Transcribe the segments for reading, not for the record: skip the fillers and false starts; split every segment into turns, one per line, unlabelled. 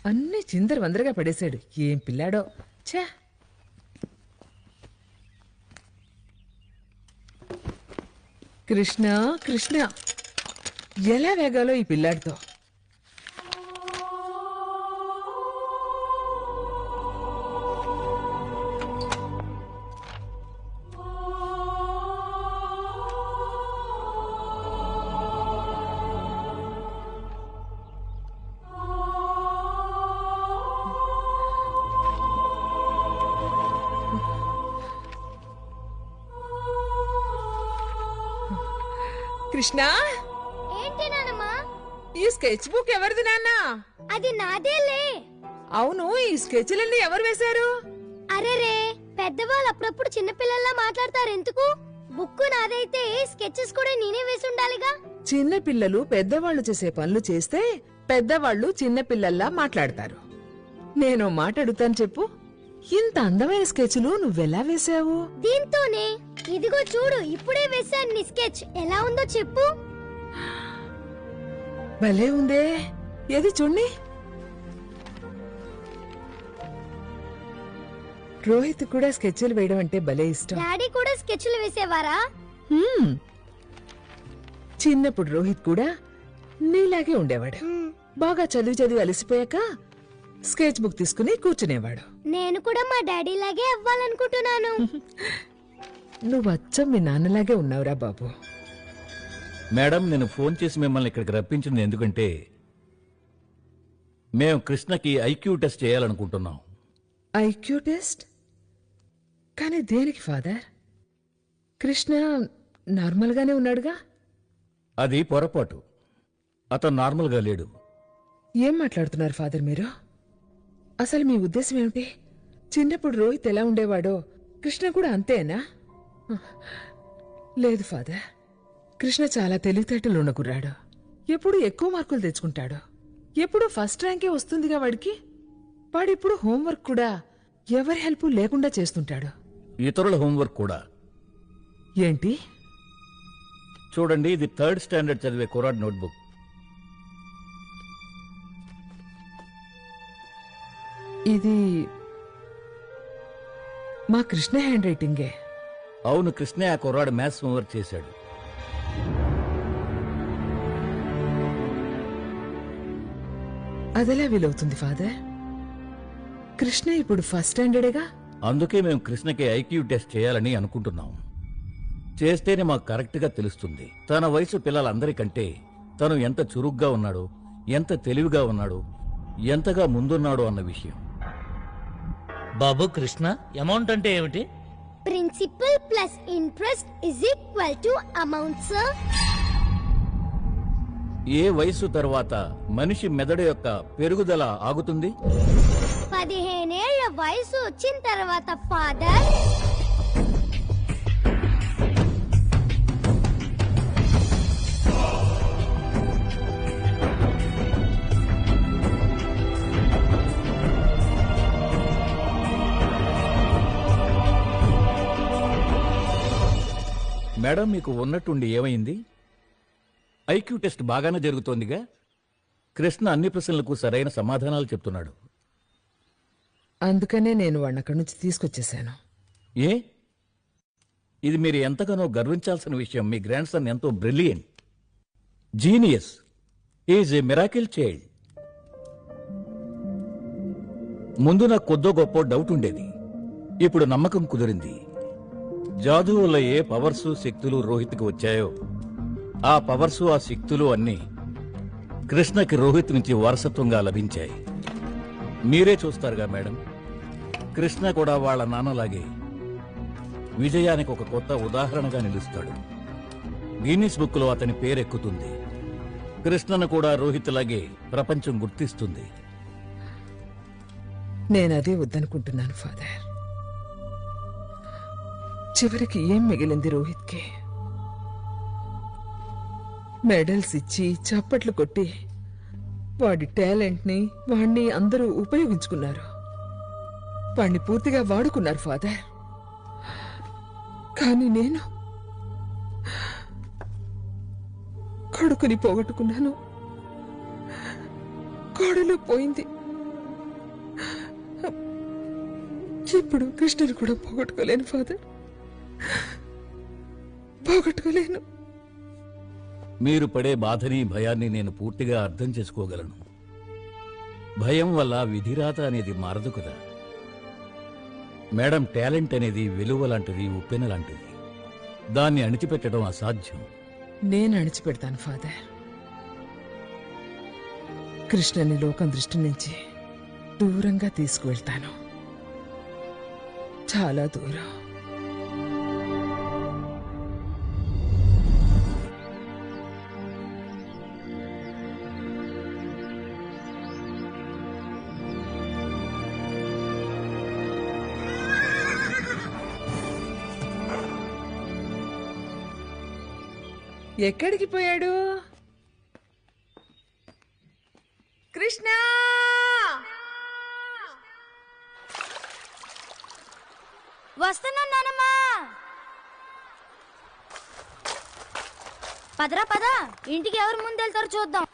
అన్నీ చిందర వందరగా పడేశాడు. ఏం పిల్లాడో. ఛా! కృష్ణ కృష్ణ, ఎలా వేగాలో ఈ పిల్లాడితో. కృష్ణ,
ఏంటి నానమ్మా?
ఈ స్కెచ్ బుక్ ఎవరిది నాన్న?
అది నాదేలే.
అవును, ఈ స్కెచ్లన్నీ ఎవరు వేశారు?
అరేరే, పెద్దవాళ్ళు అప్పుడప్పుడు చిన్నపిల్లల్లా మాట్లాడతారు ఎందుకు? బుక్ నాదైతే స్కెచెస్ కూడా నేనే వేసి ఉండాలిగా.
చిన్న పిల్లలు పెద్దవాళ్లు చేసే పనులు చేస్తే పెద్దవాళ్లు చిన్న పిల్లల్లా మాట్లాడతారు. నేను మాట అడుగుతాను చెప్పు, ఇంత అందమైన స్కెచ్లు నువ్వెలా వేశావు?
దీంతోనే. ఇదిగో చూడు, ఇప్పుడే వేశాను నీ స్కెచ్. ఎలా ఉందో చెప్పు.
భలే ఉందే. ఏది చూడండి. రోహిత్ కూడా స్కెచ్లు వేయడం అంటే భలే ఇష్టం.
డాడీ కూడా స్కెచ్లు వేసేవారా?
చిన్నప్పుడు రోహిత్ కూడా నీలాగే ఉండేవాడు. బాగా చదివి చదివి అలసిపోయాక స్కెచ్ బుక్ తీసుకుని కూర్చునేవాడు.
నేను కూడా మా డాడీ లాగే అవ్వాలనుకుంటున్నాను.
నువ్వు అచ్చం మీ నాన్నలాగే ఉన్నావురా బాబు.
మేడం, నేను ఫోన్ చేసి మిమ్మల్ని ఇక్కడికి రప్పించింది ఎందుకంటే మేము కృష్ణకి ఐక్యూ టెస్ట్ చేయాలనుకుంటున్నాం.
IQ test? కానీ దేనికి ఫాదర్? కృష్ణ నార్మల్గానే ఉన్నాడుగా.
అది పొరపాటు. అతను నార్మల్గా లేడు.
ఏం మాట్లాడుతున్నారు ఫాదర్ మీరు? అసలు మీ ఉద్దేశం ఏమిటి? చిన్నప్పుడు రోహిత్ ఎలా ఉండేవాడో కృష్ణ కూడా అంతేనా? లేదు ఫాదర్, కృష్ణ చాలా తెలివితేటలు ఉన్న కుర్రాడు. ఎప్పుడు ఎక్కువ మార్కులు తెచ్చుకుంటాడు. ఎప్పుడు ఫస్ట్ ర్యాంకే వస్తుందిగా వాడికి. వాడిప్పుడు హోంవర్క్ కూడా ఎవరి హెల్ప్ లేకుండా చేస్తుంటాడు.
ఇతరుల హోంవర్క్ కూడా.
ఏంటి?
చూడండి, ఇది 3rd స్టాండర్డ్ చదివే కుర్రాడ్ నోట్బుక్.
ఇది మా కృష్ణ హ్యాండ్ రైటింగే.
అవును, కృష్ణే ఆ కుర్రాడు మ్యాథ్స్ హోంవర్క్ చేశాడు.
అదెలా వీలవుతుంది ఫాదర్? కృష్ణ ఇప్పుడు ఫస్ట్ స్టాండర్డేగా.
అందుకే మేము కృష్ణకి ఐక్యూ టెస్ట్ చేయాలని అనుకుంటున్నాం. చేస్తేనే మాకు కరెక్ట్గా తెలుస్తుంది తన వయసు పిల్లలందరికంటే తను ఎంత చురుగ్గా ఉన్నాడో, ఎంత తెలివిగా ఉన్నాడో, ఎంతగా ముందున్నాడో అన్న విషయం.
బాబు కృష్ణ, అమౌంట్ అంటే ఏమిటి?
Principal plus interest is equal to amount sir.
ఏ వయసు తర్వాత మనిషి మెదడు యొక్క పెరుగుదల ఆగుతుంది?
15 ఏళ్ల వయసు వచ్చిన తర్వాత ఫాదర్.
మేడం, మీకు ఉన్నట్టుండి ఏమైంది? ఐక్యూ టెస్ట్ బాగానే జరుగుతోందిగా. కృష్ణ అన్ని ప్రశ్నలకు సరైన సమాధానాలు చెప్తున్నాడు.
అందుకనే నేను వాడిని అక్కడి నుంచి తీసుకొచ్చేసాను.
ఏ? ఇది మీరు ఎంతగానో గర్వించాల్సిన విషయం. మీ గ్రాండ్ సన్ ఎంతో brilliant, genius, is a miracle child. ముందు నాకు కొద్దో గొప్ప డౌట్ ఉండేది, ఇప్పుడు నమ్మకం కుదిరింది. జాదూ వల్ల ఏ పవర్సు శక్తులు రోహిత్కి వచ్చాయో ఆ పవర్సు ఆ శక్తులు అన్నీ కృష్ణకి రోహిత్ నుంచి వారసత్వంగా లభించాయి. మీరే చూస్తారుగా మేడం, కృష్ణ కూడా వాళ్ళ నాన్నలాగే విజయానికి ఒక కొత్త ఉదాహరణగా నిలుస్తాడు. గిన్నిస్ బుక్లో అతని పేరెక్కుతుంది. కృష్ణను కూడా రోహిత్ లాగే ప్రపంచం గుర్తిస్తుంది.
నేనదే వద్దనుకుంటున్నాను ఫాదర్. చివరికి ఏం మిగిలింది రోహిత్కి? మెడల్స్ ఇచ్చి చప్పట్లు కొట్టి వాడి టాలెంట్ని వాణ్ణి అందరూ ఉపయోగించుకున్నారు. వాణ్ణి పూర్తిగా వాడుకున్నారు ఫాదర్. కానీ నేను కొడుకుని పోగొట్టుకున్నాను. కోడలు పోయింది. ఇప్పుడు కృష్ణని కూడా పోగొట్టుకోలేను ఫాదర్, పోగొట్టుకోలేను.
మీరు పడే బాధని భయాన్ని నేను పూర్తిగా అర్థం చేసుకోగలను. భయం వల్ల విధిరాత అనేది మారదు కదా. మేడం, టాలెంట్ అనేది వెలువ లాంటిది, ఉప్పెన లాంటిది. దాన్ని అణిచిపెట్టడం అసాధ్యం.
నేను అణిచిపెడతాను ఫాదర్. కృష్ణని లోకం దృష్టి నుంచి దూరంగా తీసుకువెళ్తాను, చాలా దూరం. ఎక్కడికి పోయాడు కృష్ణ?
వస్తున్నాను నానమ్మా. పదరా పద, ఇంటికి ఎవరు ముందు వెళ్తారో చూద్దాం.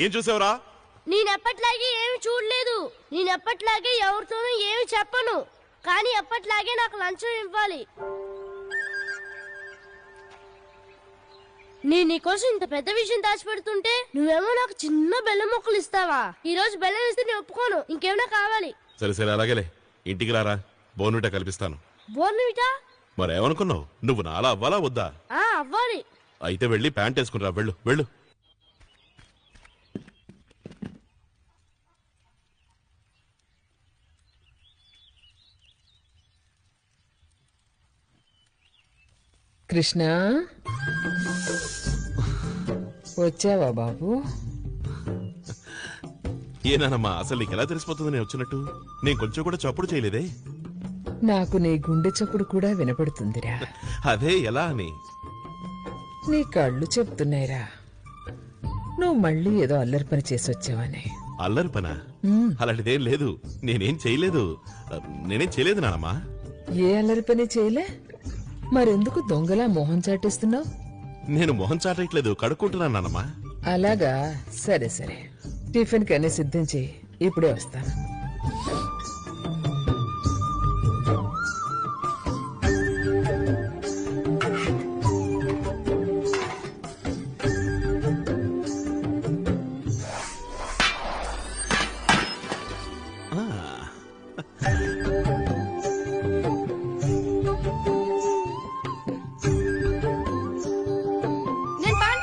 ఏం చూసావురా?
నేనెప్పట్లాగే ఏమి చూడలేదు. నేనెప్పట్లాగే ఎవరితోనూ ఏమి చెప్పను. కానీ ఎప్పట్లాగే నాకు లంచం ఇవ్వాలి. నేను నీకోసం ఇంత పెద్ద విషయం దాచిపెడుతుంటే నువ్వేమో నాకు చిన్న బెల్లం మొక్కలు ఇస్తావా? ఈ రోజు బెల్లం ఇస్తే నేను ఒప్పుకోను. ఇంకేమైనా కావాలి?
సరే సరే, అలాగేలే. ఇంటికి రారా, బోర్నవిటా కల్పిస్తాను.
బోర్నవిటా?
మరేమనుకున్నావు? నువ్వు నాలా అవ్వాలా వద్దా?
అవ్వాలి.
అయితే వెళ్ళి ప్యాంట్ వేసుకునిరా. వెళ్ళు వెళ్ళు.
కృష్ణ, వచ్చావా బాబు?
ఏనానమ్మా, అసలు నీకు ఎలా తెలిసిపోతుంది నేను వచ్చినట్టు? నేను కొంచెం కూడా చప్పుడు చేయలేదే.
నాకు నీ గుండె చప్పుడు కూడా వినపడుతుందిరా.
అదే ఎలా అని?
నీ కళ్ళు చెప్తున్నాయిరా, నువ్వు మళ్ళీ ఏదో అల్లరి పని చేసి వచ్చావని.
అల్లరి పనా? అలాంటిదేం లేదు. నేనేం చేయలేదు నానమ్మా.
ఏ అల్లరి పని చేయలే? మరెందుకు దొంగలా మొహం చాటేస్తున్నావు?
నేను మొహం చాటట్లేదు, కడుక్కుంటున్నాను నానమ్మా.
అలాగా, సరే సరే. టిఫిన్ కన్నీ సిద్ధం చేయి, ఇప్పుడే వస్తాను.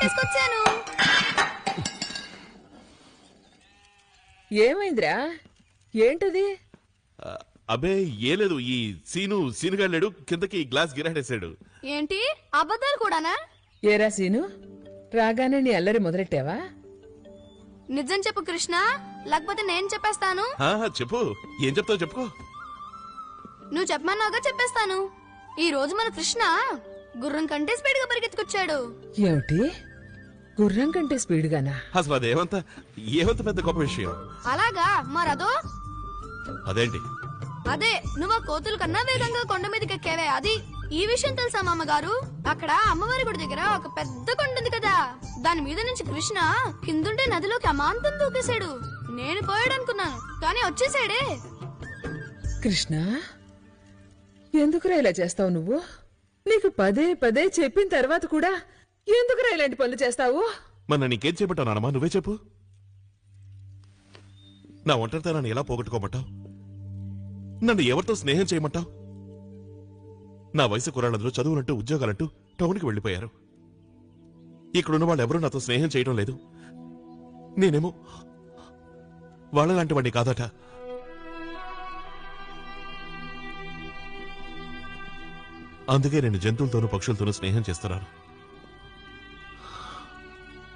తీసుకొచ్చాను.
ఏమైందిరా? ఏంటది?
అబే ఏ లేదు, ఈ సీనుగా లేడు, కిందకి గ్లాస్ గిరాడేశాడు.
ఏంటి అబద్ధాలు కూడానా?
ఏరా సీను, రాగానే నీ అల్లరి మొదలెట్టావా?
నిజం చెప్పు కృష్ణ, లేకపోతే నేను చెప్పేస్తాను.
చెప్పు, ఏం చెప్తావు చెప్పుకో.
నువ్వు చెప్పమన్నాగా చెప్పేస్తాను. ఈ రోజు మన కృష్ణ గుర్రం కంటే స్పీడ్ గా పరిగెత్తుకొచ్చాడు.
ఏమిటి, గుర్రం కంటే స్పీడ్గానా?
అసలు అదేమంత పెద్ద గొప్ప విషయం.
అలాగా, మరదో
అదేంటి?
అదే నువ్వు ఆ కోతుల కన్నా వేగంగా కొండ మీదకి ఎక్కావే, అది. ఈ విషయం తెలుసా మామగారు? అక్కడ అమ్మవారి గుడి దగ్గర ఒక పెద్ద కొండ ఉంది కదా, దాని మీద నుంచి కృష్ణ కిందుంటే నదిలోకి అమాంతం దూకేశాడు. నేను పోయాడు అనుకున్నాను, కానీ వచ్చేసాడే.
కృష్ణ, ఎందుకురా ఇలా చేస్తావు నువ్వు? నీకు పదే పదే చెప్పిన తర్వాత కూడా ఎందుకురా ఇలాంటి పనులు చేస్తావు?
మన నీకేం చేయబట్టావు నానమ్మా, నువ్వే చెప్పు. నా ఒంటరితనాన్ని ఎలా పోగొట్టుకోమంటావు? నన్ను ఎవరితో స్నేహం చేయమంటావు? నా వయసు కురాళ్ళందరూ చదువులంటూ ఉద్యోగాలంటూ టౌన్కి వెళ్లిపోయారు. ఇక్కడున్న వాళ్ళు ఎవరూ నాతో స్నేహం చేయడం లేదు. నేనేమో వాళ్ళలాంటి వాడిని కాదట. అందుకే నేను జంతువులతోనూ పక్షులతోనూ స్నేహం చేస్తున్నాను.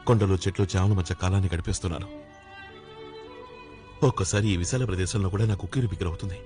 కొండలు చెట్లు చావుల మధ్య కాలాన్ని గడిపేస్తున్నాను. ఒక్కోసారి ఈ విశాల ప్రదేశంలో కూడా నాకు ఉక్కిరి బిక్కిరవుతుంది.